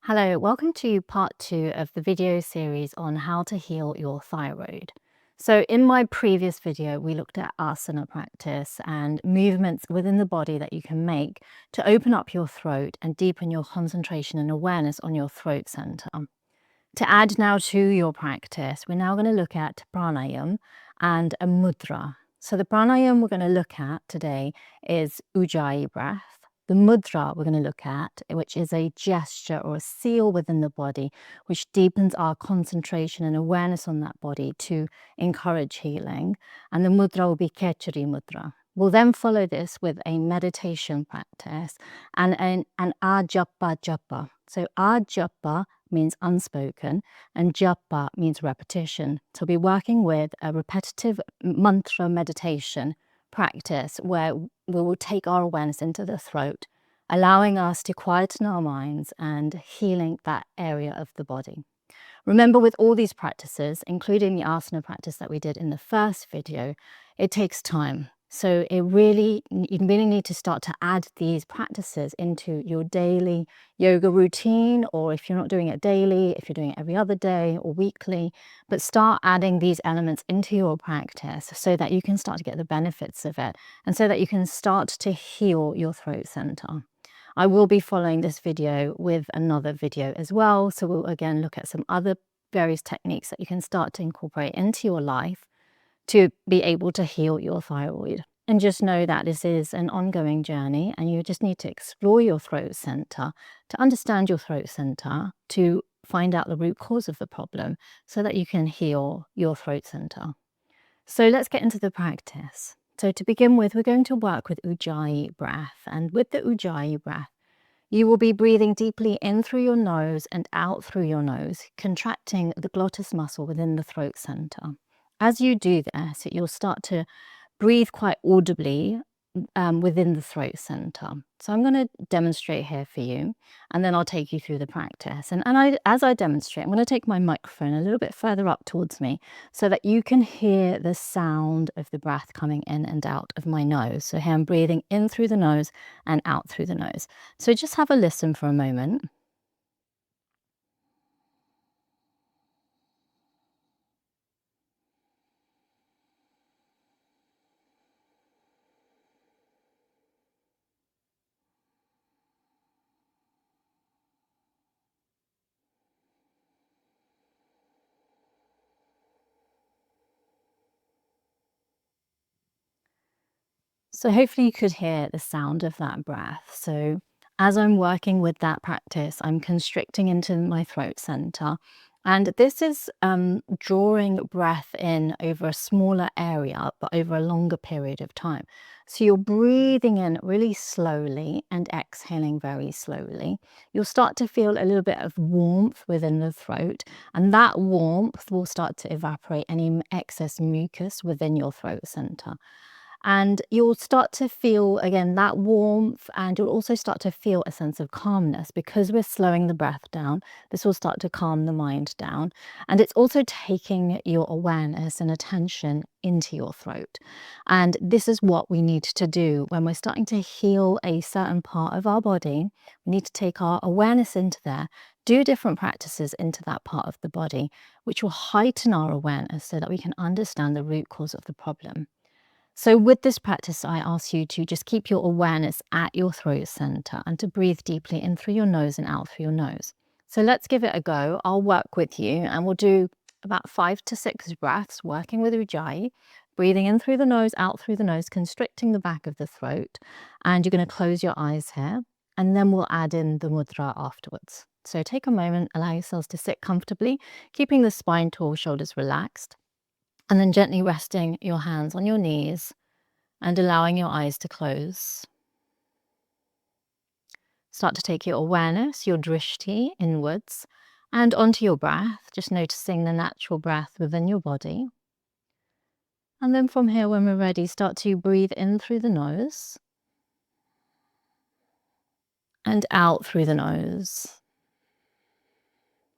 Hello, welcome to part 2 of the video series on how to heal your thyroid. So in my previous video, we looked at asana practice and movements within the body that you can make to open up your throat and deepen your concentration and awareness on your throat center. To add now to your practice, we're now going to look at pranayama and a mudra. So the pranayama we're going to look at today is ujjayi breath. The mudra we're going to look at, which is a gesture or a seal within the body, which deepens our concentration and awareness on that body to encourage healing. And the mudra will be Khechari mudra. We'll then follow this with a meditation practice and an ajapa japa. So ajapa means unspoken and japa means repetition. So we'll be working with a repetitive mantra meditation practice where we will take our awareness into the throat, allowing us to quieten our minds and healing that area of the body. Remember, with all these practices, including the asana practice that we did in the first video, it takes time. So you really need to start to add these practices into your daily yoga routine, or if you're not doing it daily, if you're doing it every other day or weekly, but start adding these elements into your practice so that you can start to get the benefits of it and so that you can start to heal your throat center. I will be following this video with another video as well. So we'll again look at some other various techniques that you can start to incorporate into your life to be able to heal your thyroid. And just know that this is an ongoing journey and you just need to explore your throat center, to understand your throat center, to find out the root cause of the problem so that you can heal your throat center. So let's get into the practice. So to begin with, we're going to work with ujjayi breath. And with the ujjayi breath, you will be breathing deeply in through your nose and out through your nose, contracting the glottis muscle within the throat center. As you do this, you'll start to breathe quite audibly within the throat center. So I'm going to demonstrate here for you, and then I'll take you through the practice. As I demonstrate, I'm going to take my microphone a little bit further up towards me so that you can hear the sound of the breath coming in and out of my nose. So here I'm breathing in through the nose and out through the nose. So just have a listen for a moment. So hopefully you could hear the sound of that breath. So as I'm working with that practice, I'm constricting into my throat center. And this is drawing breath in over a smaller area, but over a longer period of time. So you're breathing in really slowly and exhaling very slowly. You'll start to feel a little bit of warmth within the throat, and that warmth will start to evaporate any excess mucus within your throat center. And you'll start to feel, again, that warmth, and you'll also start to feel a sense of calmness because we're slowing the breath down. This will start to calm the mind down. And it's also taking your awareness and attention into your throat. And this is what we need to do when we're starting to heal a certain part of our body. We need to take our awareness into there, do different practices into that part of the body, which will heighten our awareness so that we can understand the root cause of the problem. So with this practice, I ask you to just keep your awareness at your throat center and to breathe deeply in through your nose and out through your nose. So let's give it a go. I'll work with you and we'll do about 5 to 6 breaths, working with Ujjayi, breathing in through the nose, out through the nose, constricting the back of the throat. And you're going to close your eyes here, and then we'll add in the mudra afterwards. So take a moment, allow yourselves to sit comfortably, keeping the spine tall, shoulders relaxed. And then gently resting your hands on your knees and allowing your eyes to close. Start to take your awareness, your drishti, inwards and onto your breath, just noticing the natural breath within your body. And then from here, when we're ready, start to breathe in through the nose and out through the nose,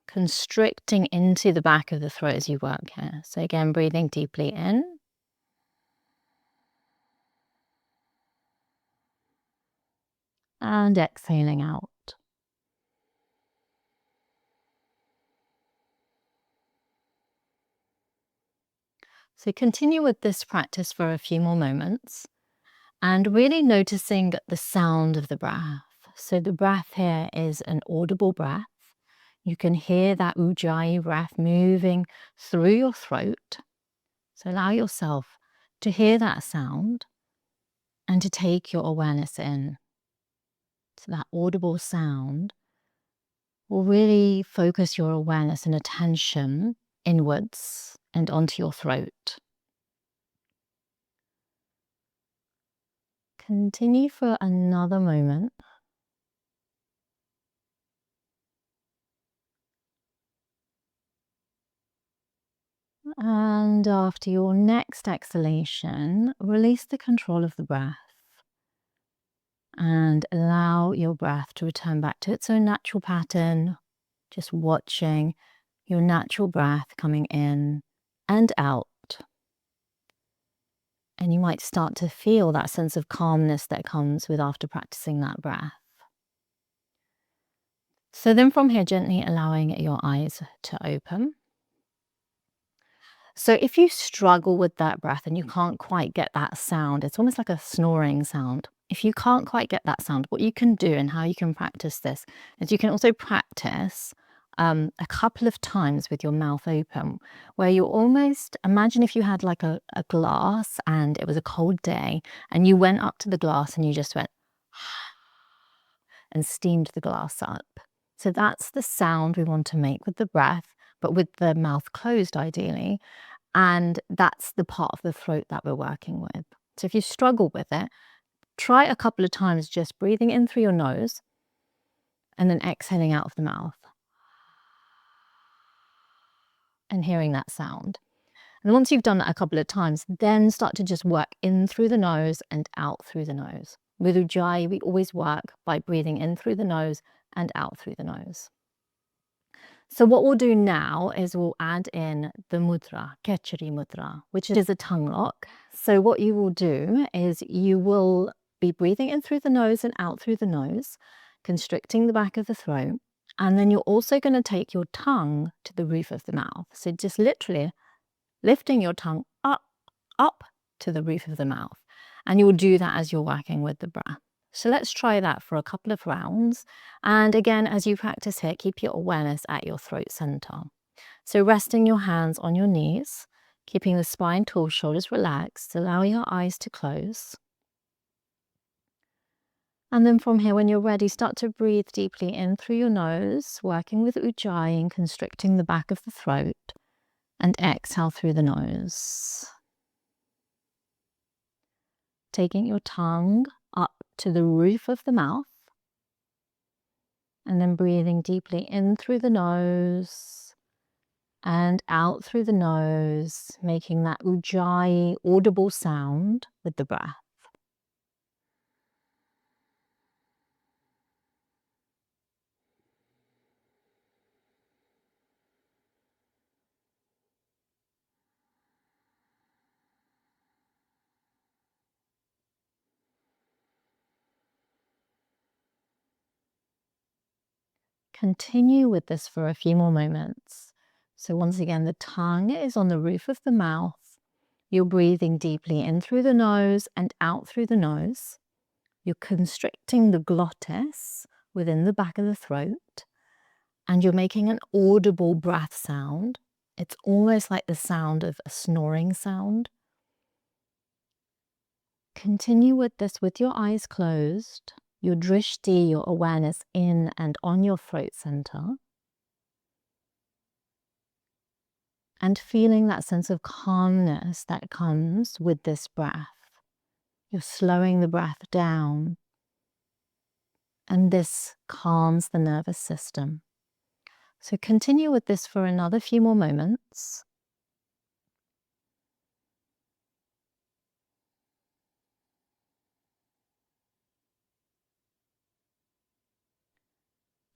constricting into the back of the throat as you work here. So again, breathing deeply in and exhaling out. So continue with this practice for a few more moments and really noticing the sound of the breath. So the breath here is an audible breath. You can hear that ujjayi breath moving through your throat. So allow yourself to hear that sound and to take your awareness in. So that audible sound will really focus your awareness and attention inwards and onto your throat. Continue for another moment. And after your next exhalation, release the control of the breath and allow your breath to return back to its own natural pattern, just watching your natural breath coming in and out. And you might start to feel that sense of calmness that comes with after practicing that breath. So then from here, gently allowing your eyes to open. So if you struggle with that breath and you can't quite get that sound, it's almost like a snoring sound. If you can't quite get that sound, what you can do and how you can practice this is you can also practice a couple of times with your mouth open, where you almost imagine if you had like a glass and it was a cold day and you went up to the glass and you just went and steamed the glass up. So that's the sound we want to make with the breath, but with the mouth closed ideally. And that's the part of the throat that we're working with. So if you struggle with it, try a couple of times just breathing in through your nose and then exhaling out of the mouth and hearing that sound. And once you've done that a couple of times, then start to just work in through the nose and out through the nose. With Ujjayi, we always work by breathing in through the nose and out through the nose. So what we'll do now is we'll add in the mudra, Khechari mudra, which is a tongue lock. So what you will do is you will be breathing in through the nose and out through the nose, constricting the back of the throat. And then you're also going to take your tongue to the roof of the mouth. So just literally lifting your tongue up to the roof of the mouth. And you will do that as you're working with the breath. So let's try that for a couple of rounds. And again, as you practice here, keep your awareness at your throat center. So resting your hands on your knees, keeping the spine tall, shoulders relaxed, allow your eyes to close. And then from here, when you're ready, start to breathe deeply in through your nose, working with Ujjayi and constricting the back of the throat, and exhale through the nose. Taking your tongue up to the roof of the mouth, and then breathing deeply in through the nose and out through the nose, making that Ujjayi audible sound with the breath. Continue with this for a few more moments. So once again, the tongue is on the roof of the mouth. You're breathing deeply in through the nose and out through the nose. You're constricting the glottis within the back of the throat, and you're making an audible breath sound. It's almost like the sound of a snoring sound. Continue with this with your eyes closed, your drishti, your awareness in and on your throat center, and feeling that sense of calmness that comes with this breath. You're slowing the breath down, and this calms the nervous system. So continue with this for another few more moments.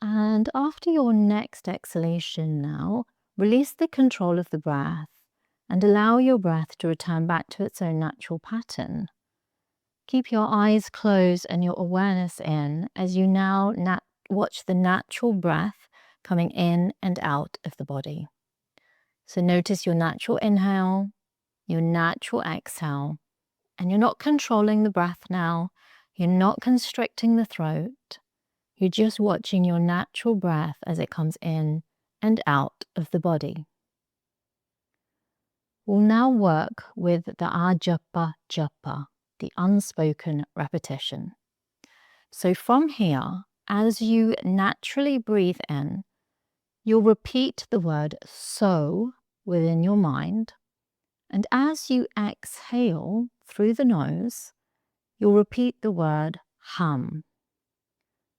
And after your next exhalation now, release the control of the breath and allow your breath to return back to its own natural pattern. Keep your eyes closed and your awareness in as you now watch the natural breath coming in and out of the body. So notice your natural inhale your natural exhale, and you're not controlling the breath now. You're not constricting the throat. You're just watching your natural breath as it comes in and out of the body. We'll now work with the ajapa japa, the unspoken repetition. So from here, as you naturally breathe in, you'll repeat the word so within your mind. And as you exhale through the nose, you'll repeat the word hum.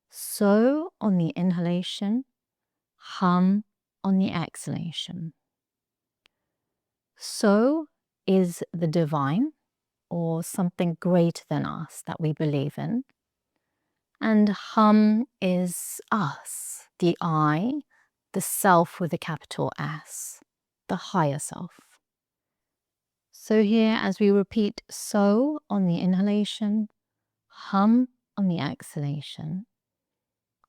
So on the inhalation, hum on the exhalation. So is the divine or something greater than us that we believe in. And hum is us, the I, the self with a capital S, the higher self. So here, as we repeat so on the inhalation, hum on the exhalation,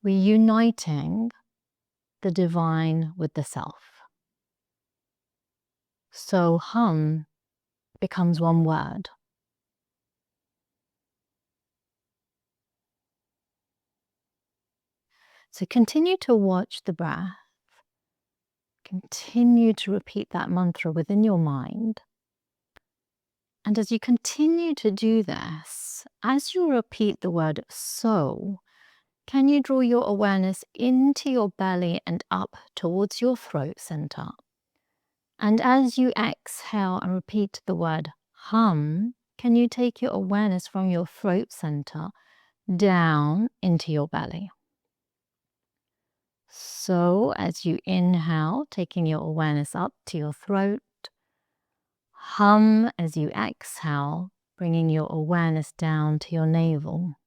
we're uniting the divine with the self. So hum becomes one word. So continue to watch the breath. Continue to repeat that mantra within your mind. And as you continue to do this, as you repeat the word so, can you draw your awareness into your belly and up towards your throat center? And as you exhale and repeat the word hum, can you take your awareness from your throat center down into your belly? So as you inhale, taking your awareness up to your throat, hum as you exhale, bringing your awareness down to your navel.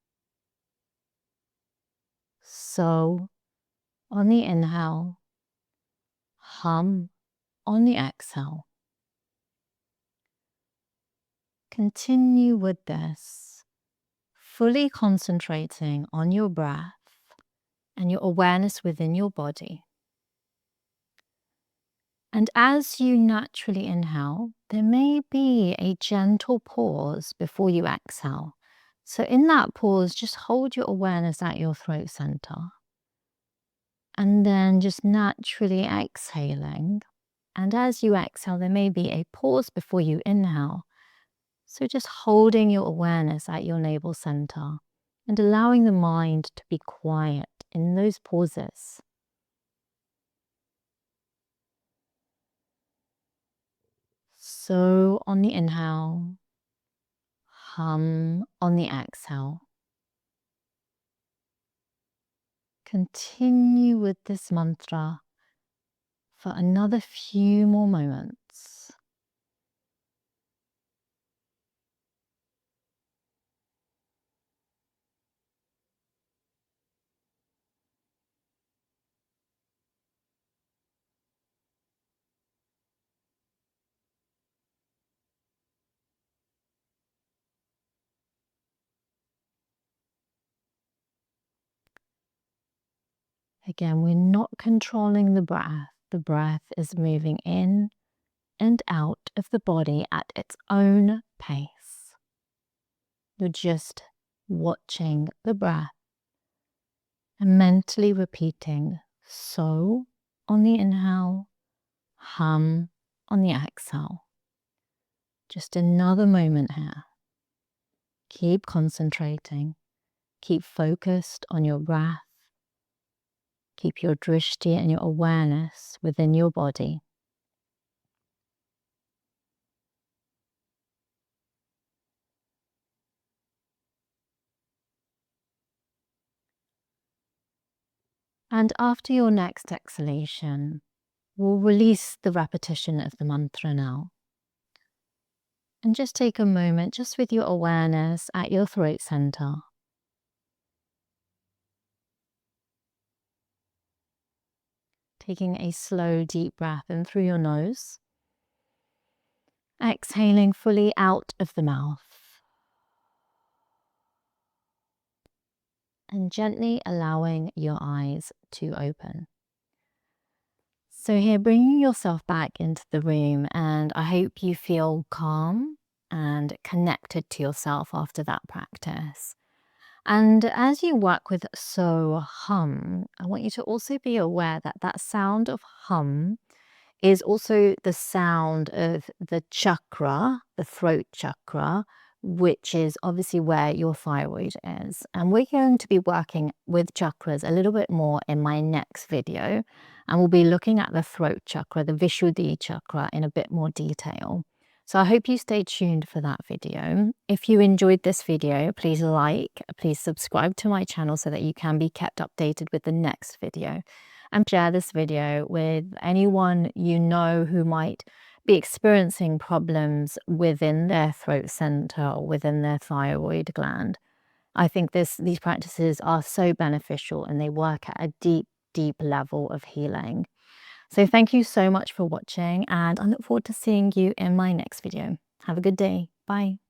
So on the inhale, hum on the exhale. Continue with this, fully concentrating on your breath and your awareness within your body. And as you naturally inhale, there may be a gentle pause before you exhale. So in that pause, just hold your awareness at your throat center. And then just naturally exhaling. And as you exhale, there may be a pause before you inhale. So just holding your awareness at your navel center and allowing the mind to be quiet in those pauses. So on the inhale, hum on the exhale. Continue with this mantra for another few more moments. Again, we're not controlling the breath. The breath is moving in and out of the body at its own pace. You're just watching the breath and mentally repeating so on the inhale, hum on the exhale. Just another moment here. Keep concentrating. Keep focused on your breath. Keep your drishti and your awareness within your body. And after your next exhalation, we'll release the repetition of the mantra now. And just take a moment just with your awareness at your throat center. Taking a slow, deep breath in through your nose. Exhaling fully out of the mouth. And gently allowing your eyes to open. So here, bringing yourself back into the room, and I hope you feel calm and connected to yourself after that practice. And as you work with so hum, I want you to also be aware that that sound of hum is also the sound of the chakra, the throat chakra, which is obviously where your thyroid is. And we're going to be working with chakras a little bit more in my next video. And we'll be looking at the throat chakra, the Vishuddhi chakra, in a bit more detail. So I hope you stay tuned for that video. If you enjoyed this video, please please subscribe to my channel so that you can be kept updated with the next video. And share this video with anyone you know who might be experiencing problems within their throat center or within their thyroid gland. I think these practices are so beneficial and they work at a deep, deep level of healing. So thank you so much for watching, and I look forward to seeing you in my next video. Have a good day. Bye.